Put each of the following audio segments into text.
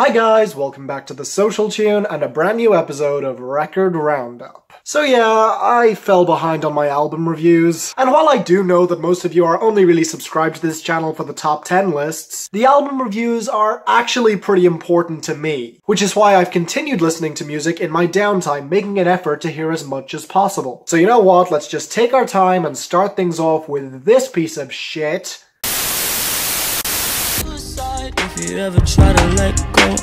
Hi guys, welcome back to the Social Tune and a brand new episode of Record Roundup. So yeah, I fell behind on my album reviews, and while I do know that most of you are only really subscribed to this channel for the top 10 lists, the album reviews are actually pretty important to me, which is why I've continued listening to music in my downtime, making an effort to hear as much as possible. So you know what, let's just take our time and start things off with this piece of shit. If you ever try to let go,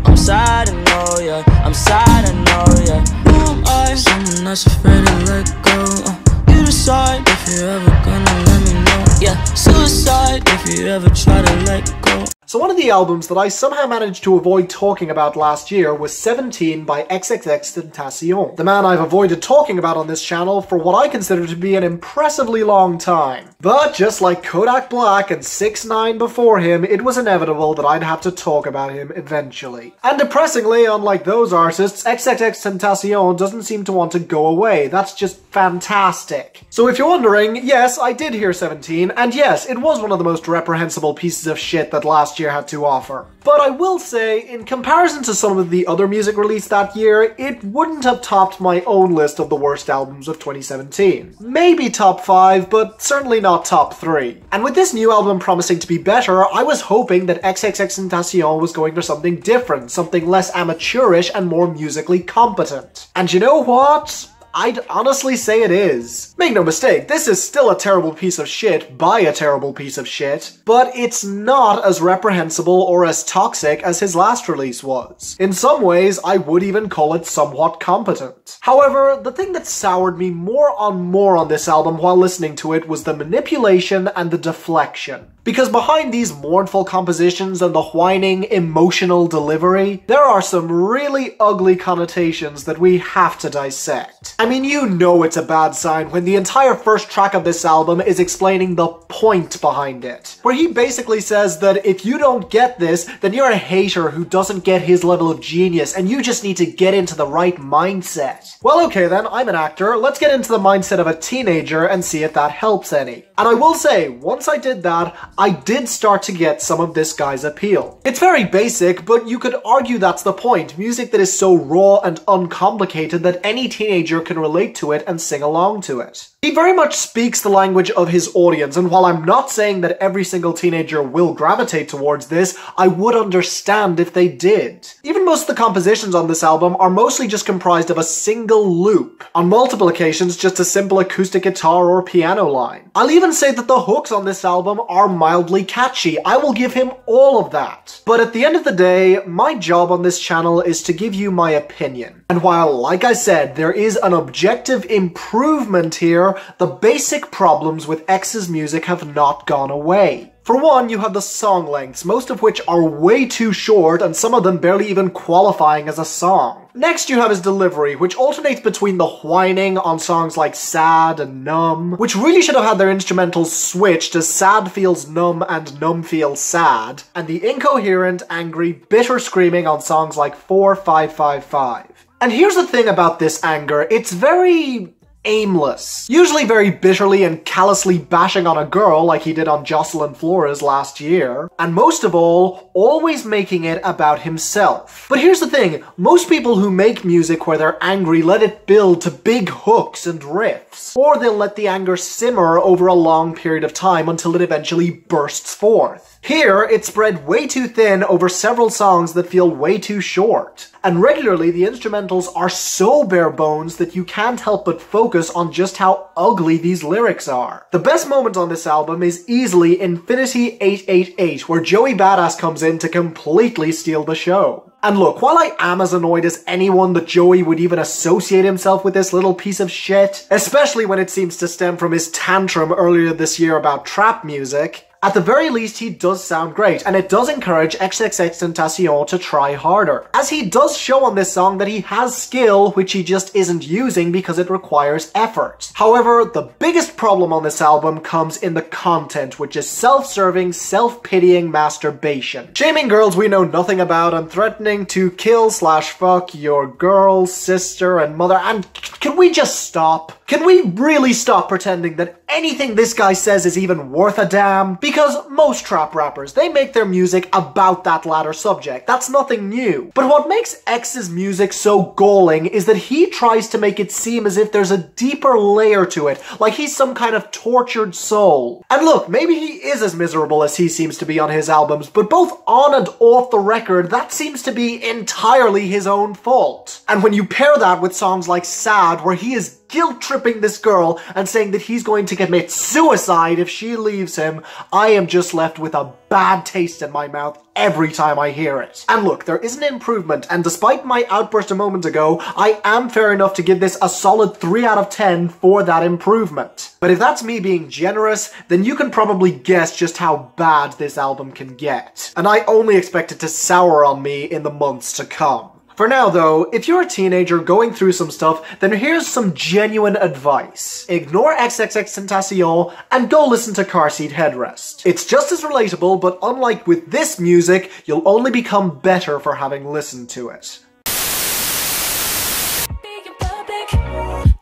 I'm sad, I know, yeah. I'm sad, I know, yeah. Who am I? Someone that's afraid to let go. You decide if you're ever gonna let me know. Yeah, suicide if you ever try to let go. So one of the albums that I somehow managed to avoid talking about last year was 17 by XXXTentacion, the man I've avoided talking about on this channel for what I consider to be an impressively long time. But just like Kodak Black and 6ix9ine before him, it was inevitable that I'd have to talk about him eventually. And depressingly, unlike those artists, XXXTentacion doesn't seem to want to go away. That's just fantastic. So if you're wondering, yes, I did hear 17, and yes, it was one of the most reprehensible pieces of shit that last year had to offer. But I will say, in comparison to some of the other music released that year, it wouldn't have topped my own list of the worst albums of 2017. Maybe top 5, but certainly not top 3. And with this new album promising to be better, I was hoping that XXXTentacion was going for something different, something less amateurish and more musically competent. And you know what? I'd honestly say it is. Make no mistake, this is still a terrible piece of shit by a terrible piece of shit, but it's not as reprehensible or as toxic as his last release was. In some ways, I would even call it somewhat competent. However, the thing that soured me more on this album while listening to it was the manipulation and the deflection. Because behind these mournful compositions and the whining, emotional delivery, there are some really ugly connotations that we have to dissect. I mean, you know it's a bad sign when the entire first track of this album is explaining the point behind it. Where he basically says that if you don't get this, then you're a hater who doesn't get his level of genius and you just need to get into the right mindset. Well, okay then, I'm an actor, let's get into the mindset of a teenager and see if that helps any. And I will say, once I did that, I did start to get some of this guy's appeal. It's very basic, but you could argue that's the point. Music that is so raw and uncomplicated that any teenager can relate to it and sing along to it. He very much speaks the language of his audience, and while I'm not saying that every single teenager will gravitate towards this, I would understand if they did. Even most of the compositions on this album are mostly just comprised of a single loop. On multiple occasions, just a simple acoustic guitar or piano line. I'll even say that the hooks on this album are mildly catchy. I will give him all of that. But at the end of the day, my job on this channel is to give you my opinion. And while, like I said, there is an objective improvement here, the basic problems with X's music have not gone away. For one, you have the song lengths, most of which are way too short and some of them barely even qualifying as a song. Next you have his delivery, which alternates between the whining on songs like Sad and Numb, which really should have had their instrumentals switched as Sad feels numb and numb feels sad, and the incoherent, angry, bitter screaming on songs like 4555. And here's the thing about this anger, it's very aimless. Usually very bitterly and callously bashing on a girl like he did on Jocelyn Flores last year. And most of all, always making it about himself. But here's the thing, most people who make music where they're angry let it build to big hooks and riffs. Or they'll let the anger simmer over a long period of time until it eventually bursts forth. Here, it's spread way too thin over several songs that feel way too short. And regularly, the instrumentals are so bare bones that you can't help but focus on just how ugly these lyrics are. The best moment on this album is easily Infinity 888, where Joey Badass comes in to completely steal the show. And look, while I am as annoyed as anyone that Joey would even associate himself with this little piece of shit, especially when it seems to stem from his tantrum earlier this year about trap music, at the very least, he does sound great, and it does encourage XXXTentacion to try harder, as he does show on this song that he has skill which he just isn't using because it requires effort. However, the biggest problem on this album comes in the content, which is self-serving, self-pitying masturbation. Shaming girls we know nothing about and threatening to kill/fuck your girl, sister, and mother, and can we just stop? Can we really stop pretending that anything this guy says is even worth a damn? Because most trap rappers, they make their music about that latter subject. That's nothing new. But what makes X's music so galling is that he tries to make it seem as if there's a deeper layer to it, like he's some kind of tortured soul. And look, maybe he is as miserable as he seems to be on his albums, but both on and off the record, that seems to be entirely his own fault. And when you pair that with songs like Sad, where he is guilt-tripping this girl and saying that he's going to commit suicide if she leaves him, I am just left with a bad taste in my mouth every time I hear it. And look, there is an improvement, and despite my outburst a moment ago, I am fair enough to give this a solid 3 out of 10 for that improvement. But if that's me being generous, then you can probably guess just how bad this album can get. And I only expect it to sour on me in the months to come. For now though, if you're a teenager going through some stuff, then here's some genuine advice. Ignore XXXTentacion and go listen to Car Seat Headrest. It's just as relatable, but unlike with this music, you'll only become better for having listened to it.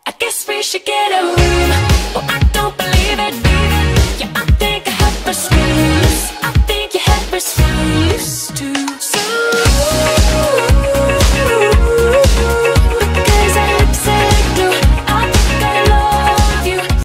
I guess we should get a room. Oh, I don't believe it. Yeah, I think I have a screws. I think your head was fused too.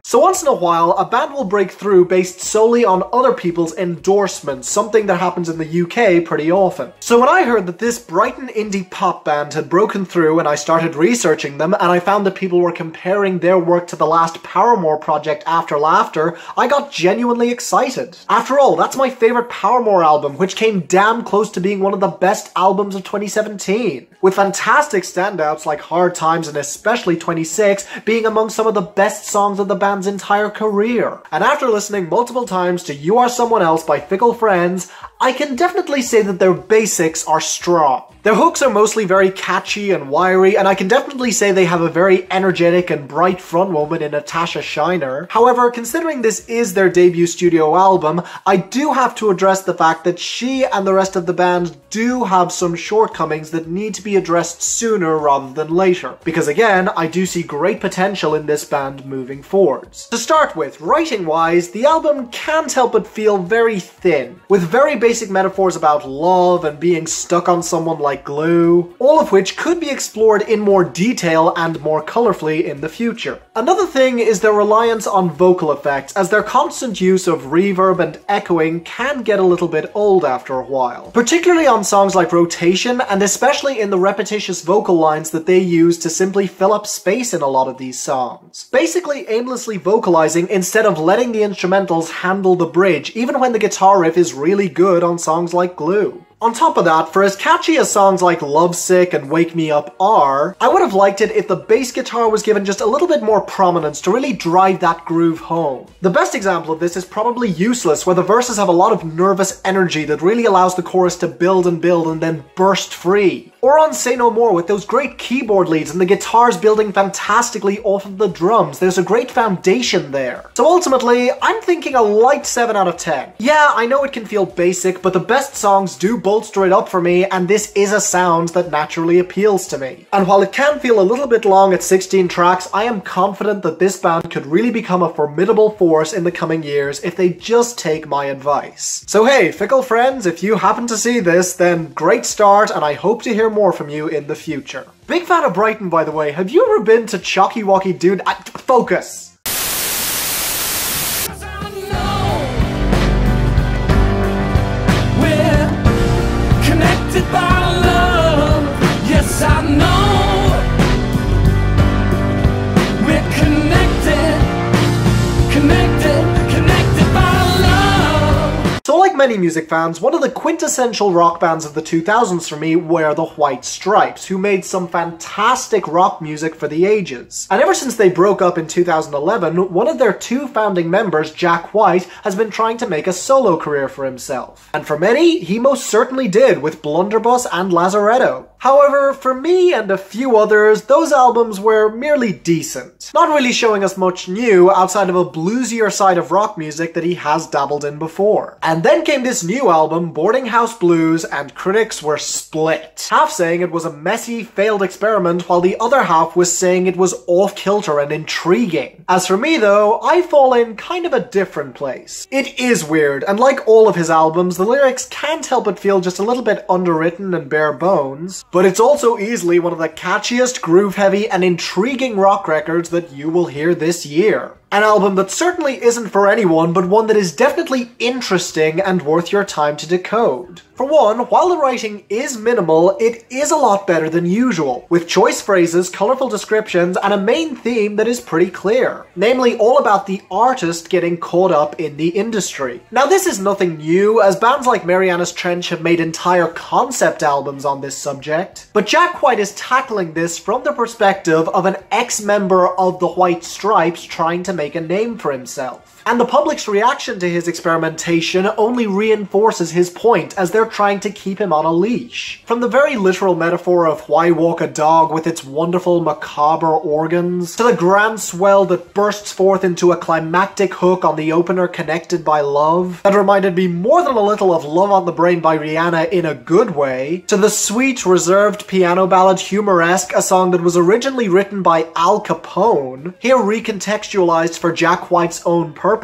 So once in a while, a band will break through based solely on other people's endorsements, something that happens in the UK pretty often. So when I heard that this Brighton indie pop band had broken through and I started researching them, and I found that people were comparing their work to the last Paramore project After Laughter, I got genuinely excited. After all, that's my favourite Paramore album, which came damn close to being one of the best albums of 2017. With fantastic standouts like Hard Times and especially 26 being among some of the best songs of the band's entire career. And after listening multiple times to You Are Someone Else by Fickle Friends, I can definitely say that their basics are strong. Their hooks are mostly very catchy and wiry, and I can definitely say they have a very energetic and bright frontwoman in Natasha Shiner. However, considering this is their debut studio album, I do have to address the fact that she and the rest of the band do have some shortcomings that need to be addressed sooner rather than later. Because again, I do see great potential in this band moving forwards. To start with, writing-wise, the album can't help but feel very thin, with very basic metaphors about love and being stuck on someone like glue, all of which could be explored in more detail and more colourfully in the future. Another thing is their reliance on vocal effects, as their constant use of reverb and echoing can get a little bit old after a while, particularly on songs like Rotation, and especially in the repetitious vocal lines that they use to simply fill up space in a lot of these songs. Basically aimlessly vocalizing instead of letting the instrumentals handle the bridge, even when the guitar riff is really good on songs like Glue. On top of that, for as catchy as songs like Lovesick and Wake Me Up are, I would have liked it if the bass guitar was given just a little bit more prominence to really drive that groove home. The best example of this is probably Useless, where the verses have a lot of nervous energy that really allows the chorus to build and then burst free. Or on Say No More, with those great keyboard leads and the guitars building fantastically off of the drums. There's a great foundation there. So ultimately, I'm thinking a light 7 out of 10. Yeah, I know it can feel basic, but the best songs do bolster it up for me, and this is a sound that naturally appeals to me. And while it can feel a little bit long at 16 tracks, I am confident that this band could really become a formidable force in the coming years if they just take my advice. So hey, Fickle Friends, if you happen to see this, then great start, and I hope to hear more from you in the future. Big fan of Brighton, by the way. Have you ever been to Chalky Walky Dude? Focus! Like many music fans, one of the quintessential rock bands of the 2000s for me were the White Stripes, who made some fantastic rock music for the ages. And ever since they broke up in 2011, one of their 2 founding members, Jack White, has been trying to make a solo career for himself. And for many, he most certainly did with Blunderbuss and Lazaretto. However, for me and a few others, those albums were merely decent, not really showing us much new outside of a bluesier side of rock music that he has dabbled in before. And then came this new album, Boarding House Blues, and critics were split. Half saying it was a messy, failed experiment, while the other half was saying it was off-kilter and intriguing. As for me though, I fall in kind of a different place. It is weird, and like all of his albums, the lyrics can't help but feel just a little bit underwritten and bare bones, but it's also easily one of the catchiest, groove-heavy, and intriguing rock records that you will hear this year. An album that certainly isn't for anyone, but one that is definitely interesting and worth your time to decode. For one, while the writing is minimal, it is a lot better than usual, with choice phrases, colourful descriptions, and a main theme that is pretty clear. Namely, all about the artist getting caught up in the industry. Now this is nothing new, as bands like Marianas Trench have made entire concept albums on this subject, but Jack White is tackling this from the perspective of an ex-member of the White Stripes trying to make a name for himself. And the public's reaction to his experimentation only reinforces his point, as they're trying to keep him on a leash. From the very literal metaphor of Why Walk a Dog with its wonderful macabre organs, to the grand swell that bursts forth into a climactic hook on the opener Connected by Love, that reminded me more than a little of Love on the Brain by Rihanna in a good way, to the sweet, reserved piano ballad Humoresque, a song that was originally written by Al Capone, here recontextualized for Jack White's own purposes,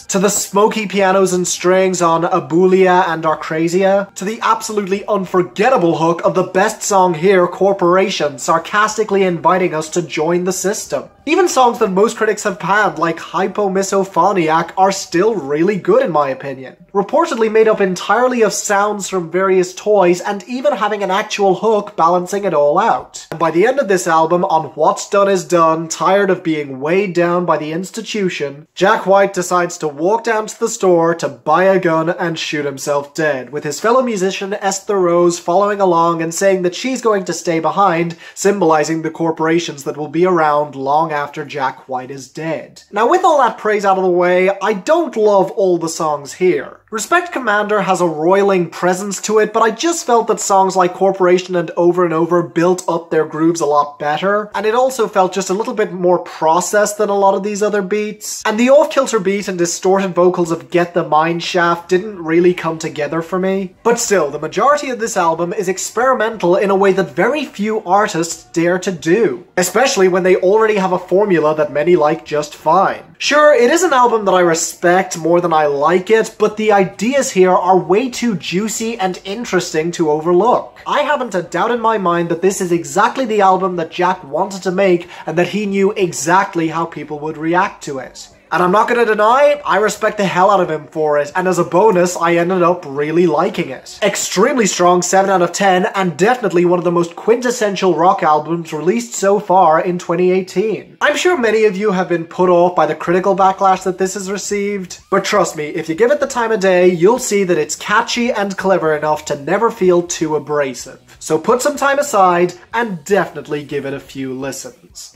to the smoky pianos and strings on Abulia and Akrasia, to the absolutely unforgettable hook of the best song here, Corporation, sarcastically inviting us to join the system. Even songs that most critics have panned, like Hypomisophoniac, are still really good in my opinion. Reportedly made up entirely of sounds from various toys, and even having an actual hook balancing it all out. And by the end of this album, on What's Done Is Done, tired of being weighed down by the institution, Jack White decides to walk down to the store to buy a gun and shoot himself dead, with his fellow musician Esther Rose following along and saying that she's going to stay behind, symbolizing the corporations that will be around long after Jack White is dead. Now with all that praise out of the way, I don't love all the songs here. Respect Commander has a roiling presence to it, but I just felt that songs like Corporation and Over built up their grooves a lot better, and it also felt just a little bit more processed than a lot of these other beats. And the off-kilter beat and distorted vocals of Get the Mine Shaft didn't really come together for me. But still, the majority of this album is experimental in a way that very few artists dare to do, especially when they already have a formula that many like just fine. Sure, it is an album that I respect more than I like it, but the ideas here are way too juicy and interesting to overlook. I haven't a doubt in my mind that this is exactly the album that Jack wanted to make, and that he knew exactly how people would react to it. And I'm not gonna deny, I respect the hell out of him for it, and as a bonus, I ended up really liking it. Extremely strong 7 out of 10, and definitely one of the most quintessential rock albums released so far in 2018. I'm sure many of you have been put off by the critical backlash that this has received, but trust me, if you give it the time of day, you'll see that it's catchy and clever enough to never feel too abrasive. So put some time aside, and definitely give it a few listens.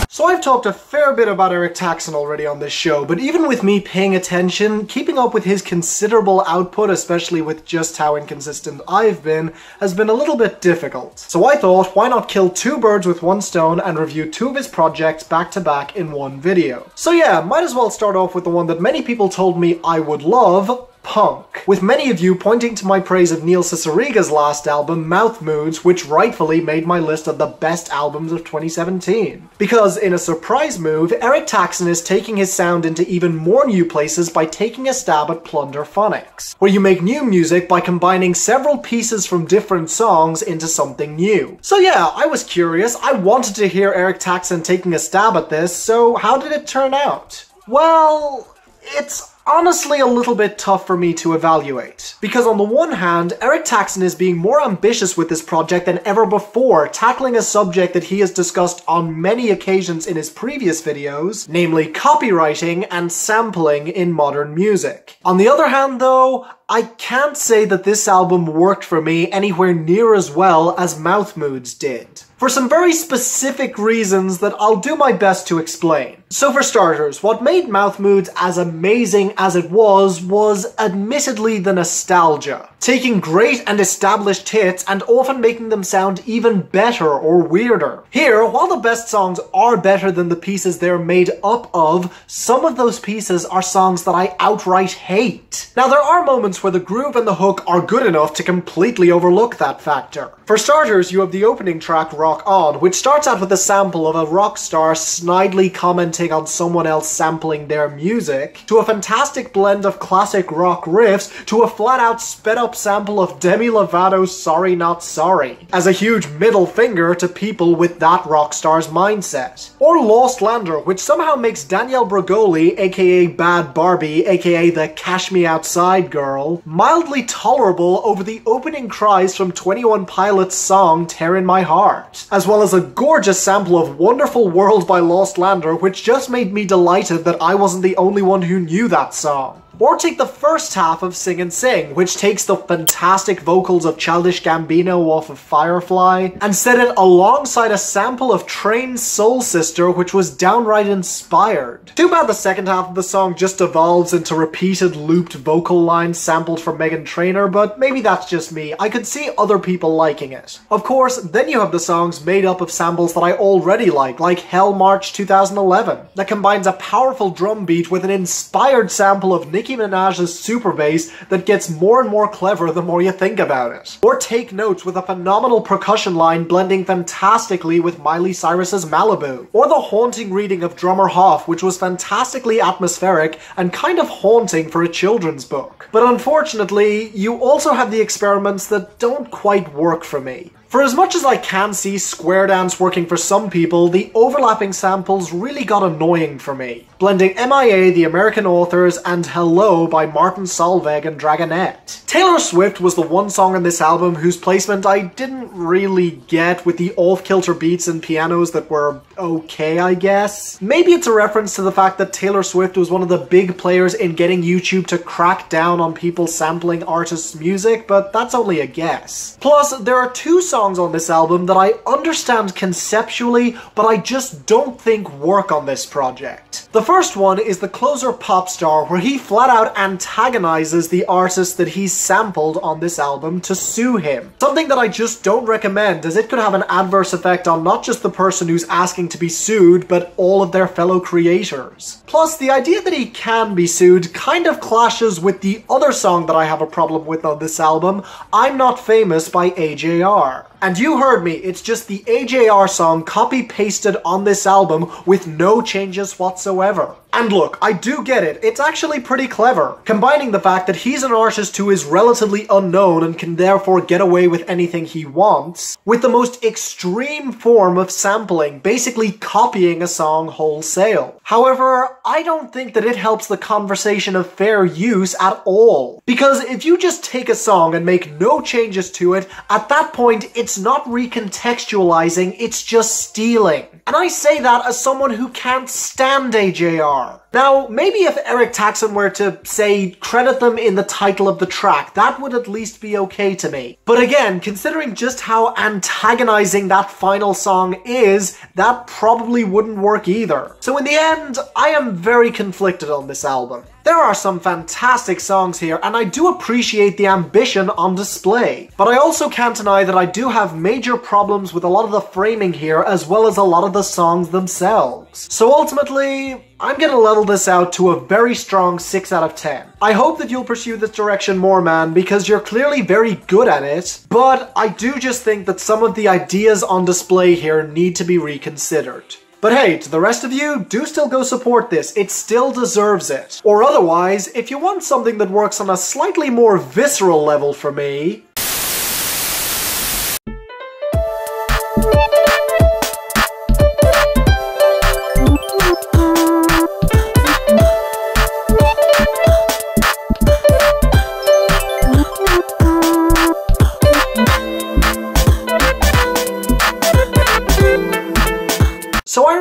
So I've talked a fair bit about Eric Taxon already on this show, but even with me paying attention, keeping up with his considerable output, especially with just how inconsistent I've been, has been a little bit difficult. So I thought, why not kill two birds with one stone and review two of his projects back to back in one video. So yeah, might as well start off with the one that many people told me I would love, Punk, with many of you pointing to my praise of Neil Cicierega's last album, Mouth Moods, which rightfully made my list of the best albums of 2017. Because in a surprise move, Eric Taxon is taking his sound into even more new places by taking a stab at plunderphonics, where you make new music by combining several pieces from different songs into something new. So yeah, I was curious, I wanted to hear Eric Taxon taking a stab at this, so how did it turn out? Well, it's honestly a little bit tough for me to evaluate, Because on the one hand, Eric Taxon is being more ambitious with this project than ever before, tackling a subject that he has discussed on many occasions in his previous videos, namely copywriting and sampling in modern music. On the other hand though, I can't say that this album worked for me anywhere near as well as Mouth Moods did. For some very specific reasons that I'll do my best to explain. So for starters, what made Mouth Moods as amazing as it was admittedly the nostalgia. Taking great and established hits and often making them sound even better or weirder. Here, while the best songs are better than the pieces they're made up of, some of those pieces are songs that I outright hate. Now there are moments where the groove and the hook are good enough to completely overlook that factor. For starters, you have the opening track Rock On, which starts out with a sample of a rock star snidely commenting on someone else sampling their music, to a fantastic blend of classic rock riffs, to a flat-out sped-up sample of Demi Lovato's Sorry Not Sorry, as a huge middle finger to people with that rock star's mindset. Or Lost Lander, which somehow makes Danielle Bregoli, aka Bad Barbie, aka the Cash Me Outside girl, mildly tolerable over the opening cries from 21 Pilots' song Tearin' My Heart, as well as a gorgeous sample of Wonderful World by Lost Lander, which just made me delighted that I wasn't the only one who knew that song. Or take the first half of Sing and Sing, which takes the fantastic vocals of Childish Gambino off of Firefly, and set it alongside a sample of Train's Soul Sister, which was downright inspired. Too bad the second half of the song just evolves into repeated looped vocal lines sampled from Meghan Trainor, but maybe that's just me. I could see other people liking it. Of course, then you have the songs made up of samples that I already like Hell March 2011, that combines a powerful drum beat with an inspired sample of Nicki Minaj's super bass that gets more and more clever the more you think about it. Or Take Notes with a phenomenal percussion line blending fantastically with Miley Cyrus's Malibu. Or the haunting reading of drummer Hoff, which was fantastically atmospheric and kind of haunting for a children's book. But unfortunately, you also have the experiments that don't quite work for me. For as much as I can see Square Dance working for some people, the overlapping samples really got annoying for me. Blending MIA, the American Authors, and Hello by Martin Solveig and Dragonette. Taylor Swift was the one song on this album whose placement I didn't really get, with the off-kilter beats and pianos that were okay, I guess. Maybe it's a reference to the fact that Taylor Swift was one of the big players in getting YouTube to crack down on people sampling artists' music, but that's only a guess. Plus, there are two songs on this album that I understand conceptually, but I just don't think work on this project. The first one is the closer Popstar, where he flat out antagonizes the artist that he's sampled on this album to sue him. Something that I just don't recommend, as it could have an adverse effect on not just the person who's asking to be sued, but all of their fellow creators. Plus, the idea that he can be sued kind of clashes with the other song that I have a problem with on this album, I'm Not Famous by AJR. And you heard me, it's just the AJR song copy-pasted on this album with no changes whatsoever. And look, I do get it, it's actually pretty clever, combining the fact that he's an artist who is relatively unknown and can therefore get away with anything he wants, with the most extreme form of sampling, basically copying a song wholesale. However, I don't think that it helps the conversation of fair use at all. Because if you just take a song and make no changes to it, at that point it's not recontextualizing, it's just stealing. And I say that as someone who can't stand AJR. Now, maybe if Eric Taxon were to, say, credit them in the title of the track, that would at least be okay to me. But again, considering just how antagonizing that final song is, that probably wouldn't work either. So in the end, I am very conflicted on this album. There are some fantastic songs here, and I do appreciate the ambition on display. But I also can't deny that I do have major problems with a lot of the framing here, as well as a lot of the songs themselves. So ultimately, I'm gonna level this out to a very strong 6 out of 10. I hope that you'll pursue this direction more, man, because you're clearly very good at it, but I do just think that some of the ideas on display here need to be reconsidered. But hey, to the rest of you, do still go support this, it still deserves it. Or otherwise, if you want something that works on a slightly more visceral level for me,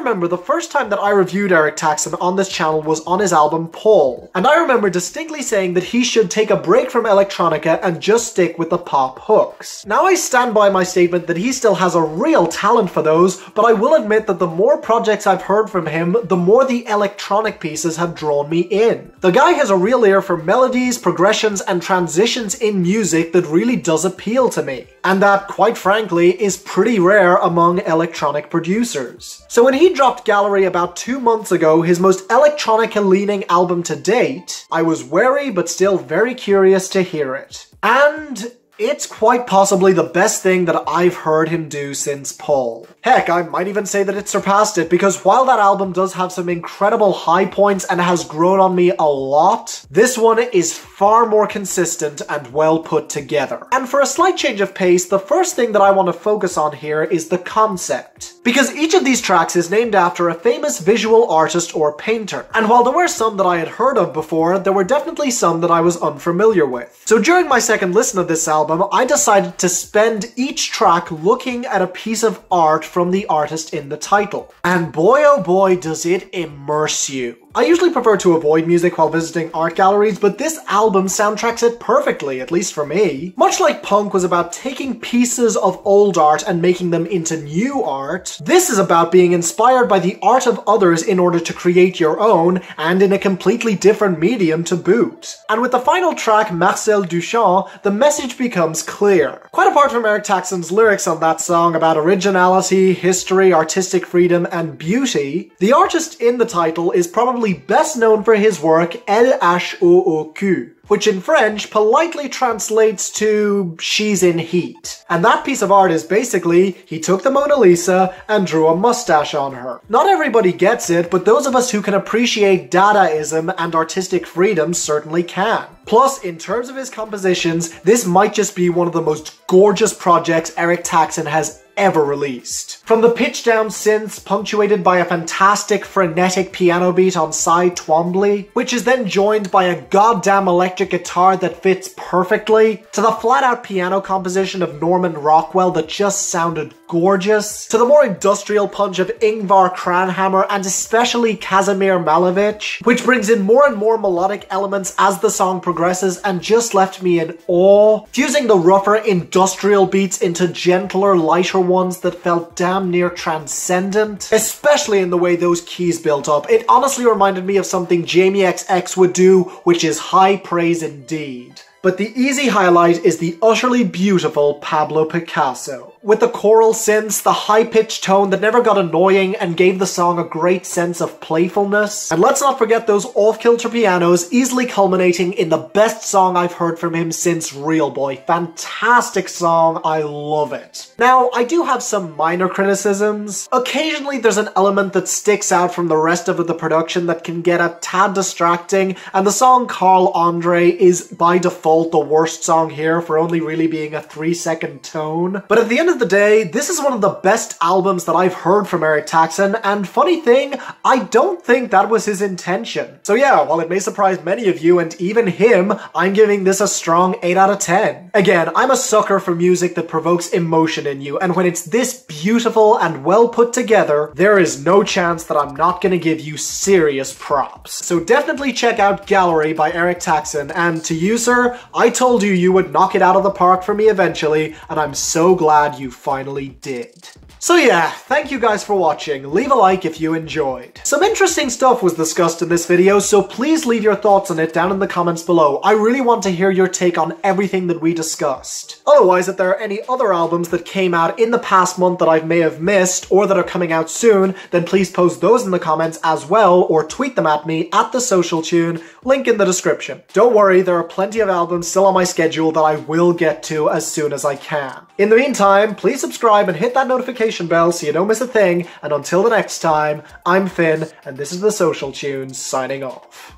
remember the first time that I reviewed Eric Taxon on this channel was on his album Paul, and I remember distinctly saying that he should take a break from electronica and just stick with the pop hooks. Now I stand by my statement that he still has a real talent for those, but I will admit that the more projects I've heard from him, the more the electronic pieces have drawn me in. The guy has a real ear for melodies, progressions, and transitions in music that really does appeal to me, and that, quite frankly, is pretty rare among electronic producers. So when he dropped Gallery about 2 months ago, his most electronica-leaning album to date, I was wary but still very curious to hear it. And it's quite possibly the best thing that I've heard him do since Paul. Heck, I might even say that it surpassed it, because while that album does have some incredible high points and has grown on me a lot, this one is far more consistent and well put together. And for a slight change of pace, the first thing that I want to focus on here is the concept. Because each of these tracks is named after a famous visual artist or painter. And while there were some that I had heard of before, there were definitely some that I was unfamiliar with. So during my second listen of this album, I decided to spend each track looking at a piece of art from the artist in the title. And boy oh boy does it immerse you. I usually prefer to avoid music while visiting art galleries, but this album soundtracks it perfectly, at least for me. Much like punk was about taking pieces of old art and making them into new art, this is about being inspired by the art of others in order to create your own, and in a completely different medium to boot. And with the final track, Marcel Duchamps, the message becomes clear. Quite apart from Eric Taxon's lyrics on that song about originality, history, artistic freedom, and beauty, the artist in the title is probably best known for his work LHOOQ, which in French politely translates to "she's in heat." And that piece of art is basically, he took the Mona Lisa and drew a mustache on her. Not everybody gets it, but those of us who can appreciate Dadaism and artistic freedom certainly can. Plus, in terms of his compositions, this might just be one of the most gorgeous projects Eric Taxon has ever released. From the pitch down synths punctuated by a fantastic frenetic piano beat on side Twombly, which is then joined by a goddamn electric guitar that fits perfectly, to the flat out piano composition of Norman Rockwell that just sounded gorgeous, to the more industrial punch of Ingvar Cronhammer and especially Kazimir Malevich, which brings in more and more melodic elements as the song progresses and just left me in awe, fusing the rougher industrial beats into gentler, lighter ones that felt damn near transcendent, especially in the way those keys built up. It honestly reminded me of something Jamie XX would do, which is high praise indeed. But the easy highlight is the utterly beautiful Pablo Picasso. With the choral synths, the high-pitched tone that never got annoying and gave the song a great sense of playfulness. And let's not forget those off-kilter pianos, easily culminating in the best song I've heard from him since Real Boy. Fantastic song, I love it. Now, I do have some minor criticisms. Occasionally there's an element that sticks out from the rest of the production that can get a tad distracting, and the song Carl Andre is by default the worst song here for only really being a 3-second tone. But at the end of the day, this is one of the best albums that I've heard from Eric Taxon, and funny thing, I don't think that was his intention. So yeah, while it may surprise many of you and even him, I'm giving this a strong 8 out of 10. Again, I'm a sucker for music that provokes emotion in you, and when it's this beautiful and well put together, there is no chance that I'm not gonna give you serious props. So definitely check out Gallery by Eric Taxon, and to you, sir, I told you would knock it out of the park for me eventually, and I'm so glad you finally did. So yeah, thank you guys for watching. Leave a like if you enjoyed. Some interesting stuff was discussed in this video, so please leave your thoughts on it down in the comments below. I really want to hear your take on everything that we discussed. Otherwise, if there are any other albums that came out in the past month that I may have missed, or that are coming out soon, then please post those in the comments as well, or tweet them at me at @thesocialtune, link in the description. Don't worry, there are plenty of albums still on my schedule that I will get to as soon as I can. In the meantime, please subscribe and hit that notification bell so you don't miss a thing, and until the next time, I'm Finn, and this is The Social Tunes, signing off.